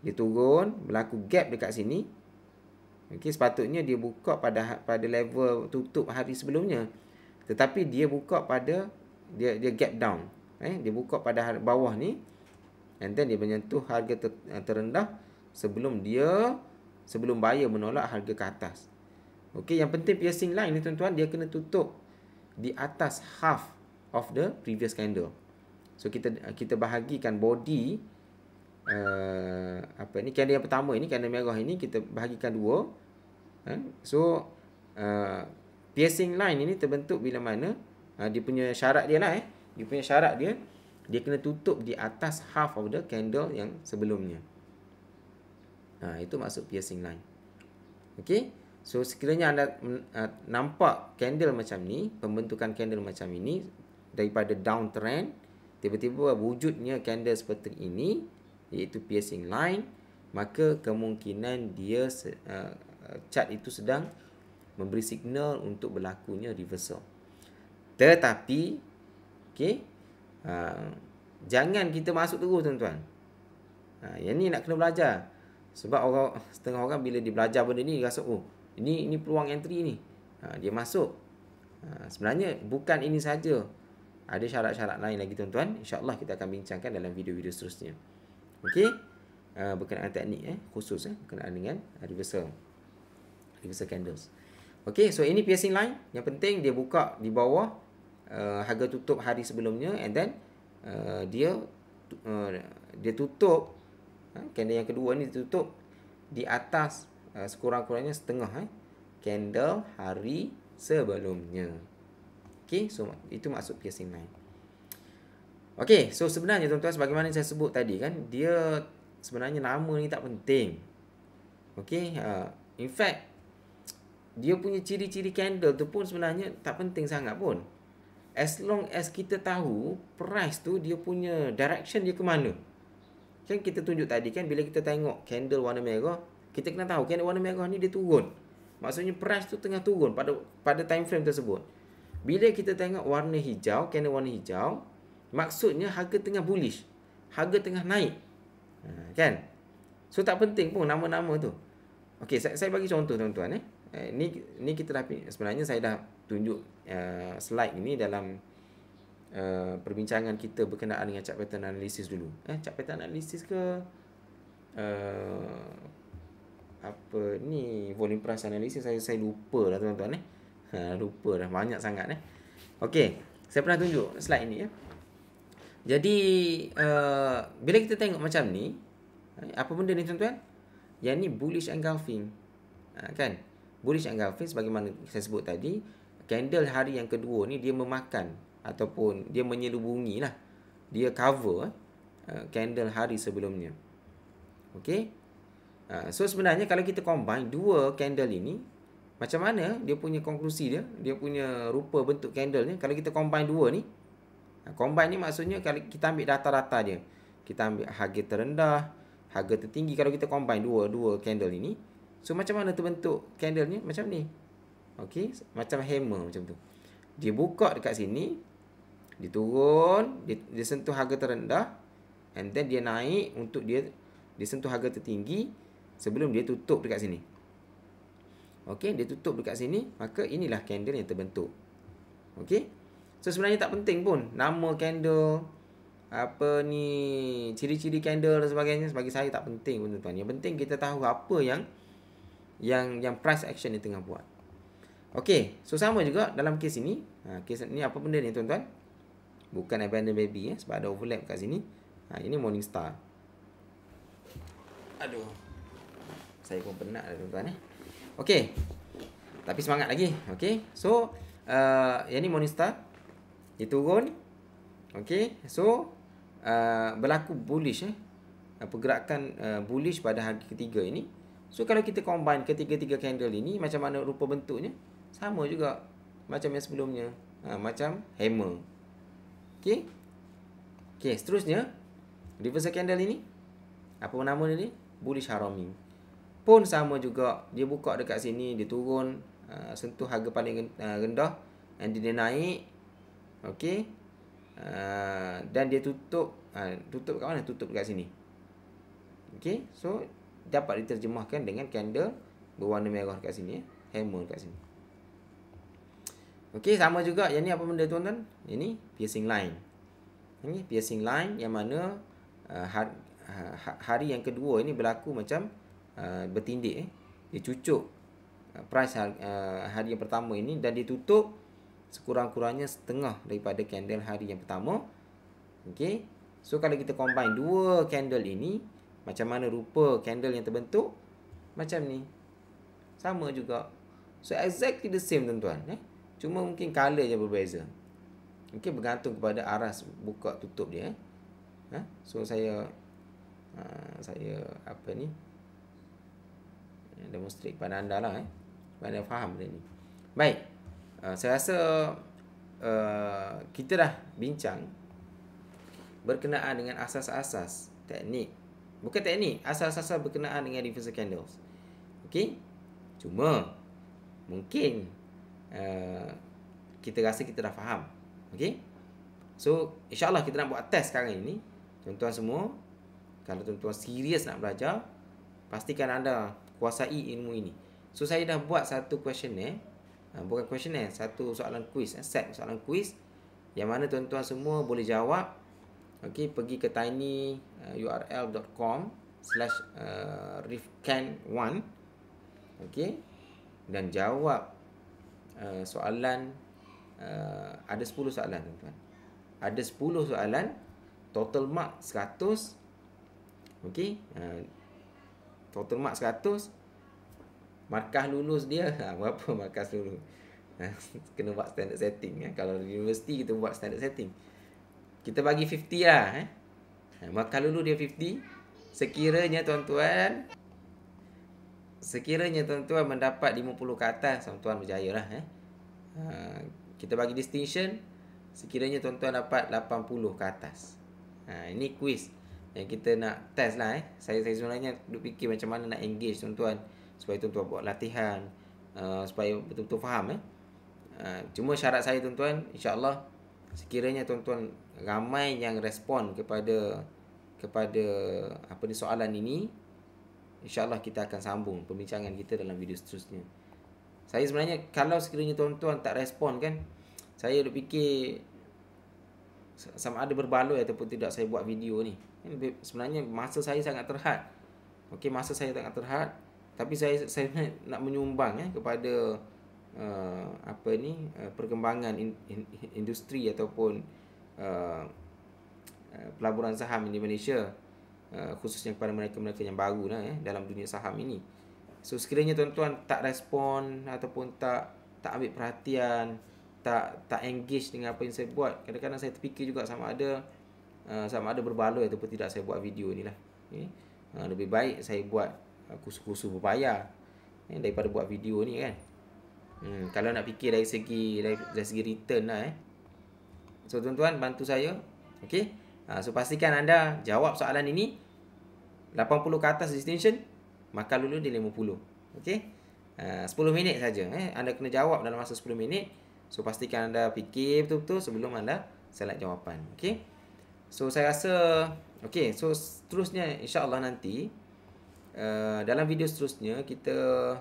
Dia turun, berlaku gap dekat sini. Okey, sepatutnya dia buka pada level tutup hari sebelumnya. Tetapi dia buka pada dia gap down. Dia buka pada bawah ni. And then dia menyentuh harga terendah sebelum buyer menolak harga ke atas. Okey, yang penting piercing line ni tuan-tuan, dia kena tutup di atas half of the previous candle. So kita bahagikan body candle yang pertama ini, candle merah ini kita bahagikan dua. So piercing line ini terbentuk bila mana dia punya syarat dia lah dia punya syarat dia kena tutup di atas half of the candle yang sebelumnya. Itu maksud piercing line. Okey. So sekiranya anda nampak candle macam ni, pembentukan candle macam ini daripada downtrend, tiba-tiba wujudnya candle seperti ini, iaitu piercing line, maka kemungkinan dia chart itu sedang memberi signal untuk berlakunya reversal. Tetapi okey, jangan kita masuk terus tuan-tuan. Yang ni nak kena belajar. Sebab setengah orang bila dia belajar benda ni, dia rasa ini peluang entry ni. Dia masuk. Sebenarnya bukan ini saja. Ada syarat-syarat lain lagi tuan-tuan. InsyaAllah kita akan bincangkan dalam video-video seterusnya. Okey. Berkenaan teknik khusus berkenaan dengan reversal candles. Okey, so ini piercing line. Yang penting dia buka di bawah harga tutup hari sebelumnya, and then dia tutup candle yang kedua ni ditutup di atas sekurang-kurangnya setengah candle hari sebelumnya. Okey, so itu maksud piercing line. Okey, so sebenarnya tuan-tuan, sebagaimana saya sebut tadi kan, dia sebenarnya nama ni tak penting. Okey, in fact dia punya ciri-ciri candle tu pun sebenarnya tak penting sangat pun. As long as kita tahu price tu dia punya direction dia ke mana. Kan kita tunjuk tadi kan, bila kita tengok candle warna merah, kita kena tahu candle warna merah ni dia turun. Maksudnya price tu tengah turun pada time frame tersebut. Bila kita tengok warna hijau, candle warna hijau, maksudnya harga tengah bullish. Harga tengah naik. Kan? So tak penting pun nama-nama tu. Okey, saya bagi contoh tuan-tuan ni kita dah, sebenarnya saya dah tunjuk slide ini dalam perbincangan kita berkenaan dengan chart pattern analysis dulu. Chart pattern analysis ke apa ni, volume price analysis, saya lupa dah tuan-tuan lupa dah, banyak sangat Okey, saya pernah tunjuk slide ini Jadi bila kita tengok macam ni, apa benda ni tuan-tuan? Yang ni bullish engulfing. Kan? Bullish engulfing sebagaimana saya sebut tadi, candle hari yang kedua ni dia memakan ataupun dia menyelubungi lah. Dia cover candle hari sebelumnya. Okey? So sebenarnya kalau kita combine dua candle ini, macam mana dia punya konklusi dia punya rupa bentuk candle ni, kalau kita combine dua ni, combine ni maksudnya kalau kita ambil data-data dia, kita ambil harga terendah, harga tertinggi, kalau kita combine dua candle ini, so macam mana terbentuk candle ni? Macam ni. Okey, macam hammer macam tu. Dia buka dekat sini, dia turun, dia sentuh harga terendah, and then dia naik untuk dia sentuh harga tertinggi sebelum dia tutup dekat sini. Okey, dia tutup dekat sini, maka inilah candle yang terbentuk. Okey. So sebenarnya tak penting pun nama candle, apa ni, ciri-ciri candle dan sebagainya, bagi saya tak penting pun tuan-tuan. Yang penting kita tahu apa yang price action ni tengah buat. Okey, so sama juga dalam kes ini. Kes ni apa benda ni tuan-tuan? Bukan abandon baby sebab ada overlap kat sini. Ini morning star. Aduh. Saya pun penat dah tuan-tuan Okey. Tapi semangat lagi. Okey. So, yang ni morning star. Dia turun. Okey. So, berlaku bullish pergerakan bullish pada hari ketiga ini. So, kalau kita combine ketiga-tiga candle ini, macam mana rupa bentuknya? Sama juga macam yang sebelumnya. Macam hammer. Okey. Okey, seterusnya reversal candle ini, apa nama dia ni? Bullish harami. Pun sama juga, dia buka dekat sini, dia turun, sentuh harga paling rendah, and dia naik. Okey. Dan dia tutup kat mana? Tutup dekat sini. Okey. So dapat diterjemahkan dengan candle berwarna merah kat sini hammer kat sini. Okey, sama juga yang ni apa benda tuan-tuan? Ini piercing line. Ini piercing line yang mana hari yang kedua ini berlaku macam bertindik dia cucuk price hari yang pertama ini, dan ditutup sekurang-kurangnya setengah daripada candle hari yang pertama. Okey. So kalau kita combine dua candle ini, macam mana rupa candle yang terbentuk? Macam ni. Sama juga. So exactly the same tuan-tuan Cuma mungkin color je berbeza. Okey, bergantung kepada aras buka tutup dia So saya apa ni, demonstrate kepada anda lah supaya anda faham benda ni. Baik. Saya rasa kita dah bincang berkenaan dengan asas-asas teknik. Bukan teknik, asas-asas berkenaan dengan reversal candles. Okey? Cuma mungkin kita rasa kita dah faham. Okey. So insya-Allah kita nak buat test sekarang ini. Tuan-tuan semua, kalau tuan-tuan serius nak belajar, pastikan anda kuasai ilmu ini. So saya dah buat satu questionnaire, bukan questionnaire, satu soalan quiz, set soalan quiz yang mana tuan-tuan semua boleh jawab. Okey, pergi ke tinyurl.com/rifkan1. Okey. Dan jawab soalan, ada 10 soalan tuan-tuan. Ada 10 soalan, total mark 100. Okey. Total mark 100. Markah lulus dia berapa markah lulus? Kena buat standard setting. Kalau di universiti kita buat standard setting. Kita bagi 50 lah. Markah lulus dia 50. Sekiranya tuan-tuan mendapat 50 ke atas, tuan-tuan berjaya lah. Kita bagi distinction. Sekiranya tuan-tuan dapat 80 ke atas. Ini quiz yang kita nak test lah. Saya sebenarnya duk fikir macam mana nak engage tuan-tuan, supaya tuan-tuan buat latihan, supaya betul-betul faham. Cuma syarat saya tuan-tuan, insya-Allah sekiranya tuan-tuan ramai yang respon kepada soalan ini, insya-Allah kita akan sambung perbincangan kita dalam video seterusnya. Saya sebenarnya kalau sekiranya tuan-tuan tak respon kan, saya duk fikir sama ada berbaloi ataupun tidak saya buat video ni. Sebenarnya masa saya sangat terhad. Okey, masa saya sangat terhad, tapi saya nak menyumbang kepada perkembangan industri ataupun pelaburan saham di Malaysia, khususnya kepada mereka-mereka yang baru dalam dunia saham ini. So sekiranya tuan-tuan tak respon ataupun tak ambil perhatian, tak engage dengan apa yang saya buat, kadang-kadang saya terfikir juga sama ada berbaloi ataupun tidak saya buat video ni lah. Lebih baik saya buat kursus berbayar daripada buat video ni kan. Kalau nak fikir dari segi return lah. So tuan-tuan bantu saya. Okey. So pastikan anda jawab soalan ini 80 ke atas distinction, maka lulus di 50. Okey. 10 minit saja. Anda kena jawab dalam masa 10 minit. So pastikan anda fikir betul-betul sebelum anda select jawapan. Okey. So saya rasa okey. So seterusnya insya-Allah nanti dalam video seterusnya kita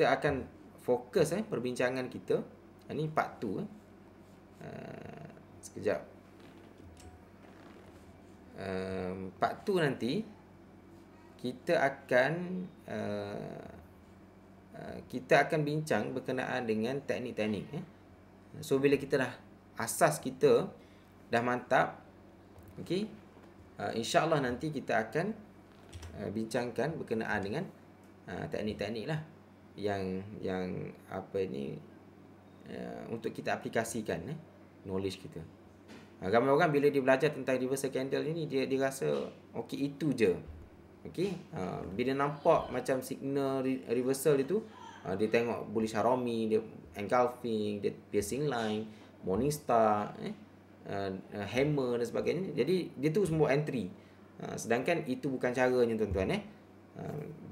akan fokus perbincangan kita. Ini part 2. Sekejap. Part 2 nanti kita akan bincang berkenaan dengan teknik-teknik. So bila kita dah asas kita dah mantap, okey, insya-Allah nanti kita akan bincangkan berkenaan dengan teknik-teknik lah yang untuk kita aplikasikan knowledge kita. Ramai orang bila dia belajar tentang reversal candle ini, dia rasa okey itu je. Okey, bila nampak macam signal reversal itu, dia tengok bullish harami, dia engulfing, dia piercing line, morning star, hammer dan sebagainya. Jadi dia tu semua entry. Sedangkan itu bukan caranya tuan-tuan.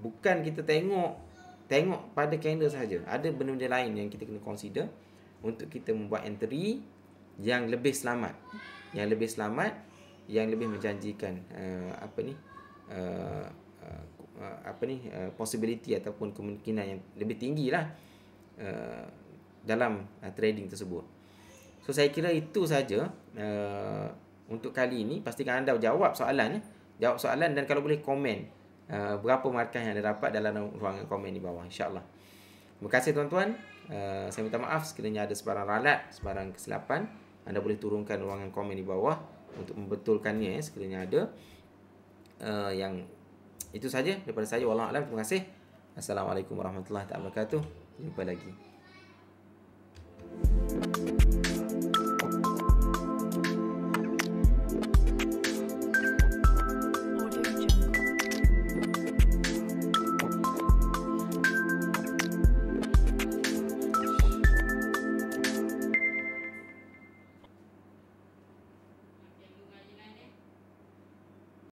Bukan kita tengok pada candle sahaja. Ada benda-benda lain yang kita kena consider untuk kita membuat entry yang lebih selamat, yang lebih menjanjikan possibility ataupun kemungkinan yang lebih tinggi lah dalam trading tersebut. So saya kira itu saja untuk kali ini. Pastikan anda jawab soalan dan kalau boleh komen berapa markah yang anda dapat dalam ruangan komen di bawah, insya-Allah. Terima kasih tuan-tuan. Saya minta maaf sekiranya ada sebarang ralat, sebarang kesilapan. Anda boleh turunkan ruangan komen di bawah untuk membetulkannya sekiranya ada. Yang itu saja daripada saya. Wallahu a'lam. Terima kasih. Assalamualaikum warahmatullahi wabarakatuh. Jumpa lagi.